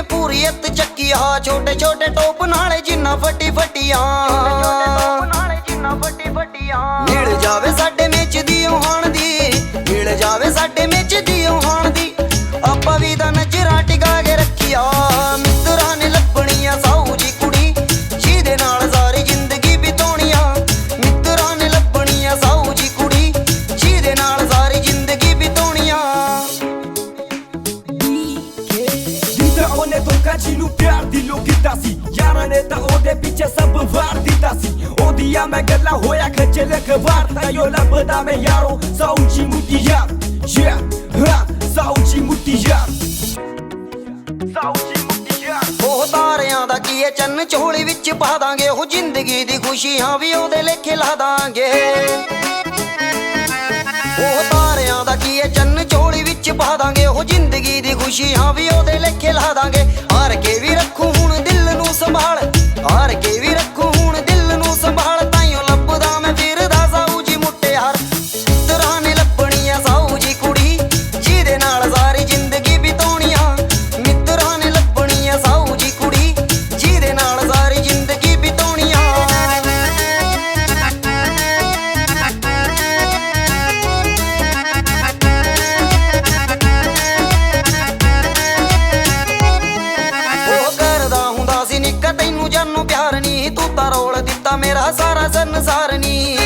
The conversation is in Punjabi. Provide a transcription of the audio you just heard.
ਨੇ ਪੂਰੀ ਅੱਤ ਚੱਕੀ ਆ ਛੋਟੇ ਛੋਟੇ ਟੋਪ ਨਾਲੇ ਜਿੰਨਾ ਫੱਟੀ ਫੱਟੀਆਂ ਮਿਲ ਜਾਵੇ ਸਾਡੇ ਵਿੱਚ ਦੀ ਹਾਣ ਦੀ ਮਿਲ ਜਾਵੇ ਸਾਡੇ ਵਿੱਚ ਦੀ ਹਾਣ ਦੀ ਆਪਾਂ ਵੀ ਤਾਂ ਨਜ਼ਰਾਂ ਟਿਕਾ ਕੇ ਰੱਖੀਆ ਮਿੱਤਰਾਂ ਨੇ ਲੱਭਣੀਆਂ ਸਾਊ ਜੀ ਕੁੜੀ ਜਿਹਦੇ ਨਾਲ ਸਾਰੀ ਜ਼ਿੰਦਗੀ ਬਿਤਾਉਣੀਆਂ ਮਿੱਤਰਾਂ ਨੇ ਲੱਭਣੀਆਂ ਸਾਊ ਜੀ ਕੁੜੀ ਜਿਹਦੇ ਨਾਲ ਸਾਰੀ ਜ਼ਿੰਦਗੀ ਬਿਤਾਉਣੀਆਂ ਉਹਨੇ ਧੋਖਾ ਜਿਹਨੂੰ ਪਿਆਰ ਦਿਲੋਂ ਕੀਤਾ ਸੀ ਯਾਰਾਂ ਨੇ ਤਾਂ ਉਹਦੇ ਪਿੱਛੇ ਸਭ ਵਾਰ ਦਿੱਤਾ ਸੀ ਉਹਦੀਆਂ ਮੈਂ ਗੱਲਾਂ ਹੋਇਆ ਖੱਜਲ ਖਵਾਰ ਤਾਈਓ ਲੱਭਦਾ ਮੈਂ ਯਾਰੋ ਸਾਊਜੀ ਮੁੱਟੀ ਯਾਰ ਸਾਊਜੀ ਮੁੱਟੀ ਯਾਰ ਸਾਊਜੀ ਮੁੱਟੀ ਯਾਰ ਉਹ ਤਾਰਿਆਂ ਦਾ ਕੀ ਏ ਚੰਨ ਝੋਲੀ ਵਿੱਚ ਪਾ ਦਾਂਗੇ ਉਹ ਜ਼ਿੰਦਗੀ ਦੀ ਖੁਸ਼ੀਆਂ ਵੀ ਉਹਦੇ ਲੇਖੇ ਲਾ ਦਾਂਗੇ ਉਹ ਤਾਰਿਆਂ ਦਾ ਕੀ ਏ ਚੰਨ ਝੋਲੀ ਵਿੱਚ ਪਾ ਦਾਂਗੇ ਉਹ ਜ਼ਿੰਦਗੀ ਦੀ ਖੁਸ਼ੀਆਂ ਵੀ ਉਹਦੇ ਲੇਖੇ ਲਾ ਦਾਂਗੇ ਹਾਰ ਕੇ ਵੀ ਰੱਖੂ ਹੁਣ ਦਿਲ ਨੂੰ ਸੰਭਾਲ ਹਾਰ ਕੇ ਵੀ ਰੱਖੂ ਹੁਣ ਦਿਲ ਨੂੰ ਸੰਭਾਲ ਤਾਈਓ ਲੱਭਦਾ ਮੈਂ ਫਿਰਦਾ ਸਾਊ ਜੀ ਮੁਟਿਆਰ ਮਿੱਤਰਾਂ ਨੇ ਲੱਭਣੀਆਂ ਸਾਊ ਜੀ ਕੁੜੀ ਜਿਹਦੇ ਨਾਲ ਸਾਰੀ ਜ਼ਿੰਦਗੀ ਬਿਤਾਉਣੀਆਂ ਮਿੱਤਰਾਂ ਨੇ ਲੱਭਣੀਆਂ ਸਾਊ ਜੀ ਕੁੜੀ ਜਿਹਦੇ ਨਾਲ ਸਾਰੀ ਜ਼ਿੰਦਗੀ ਬਿਤਾਉਣੀਆਂ ਤੈਨੂੰ ਜਾਨੂ ਪਿਆਰ ਨੀ ਤੂੰ ਤਾਂ ਰੋਲ ਦਿੱਤਾ ਮੇਰਾ ਸਾਰਾ ਸੰਸਾਰ ਨੀ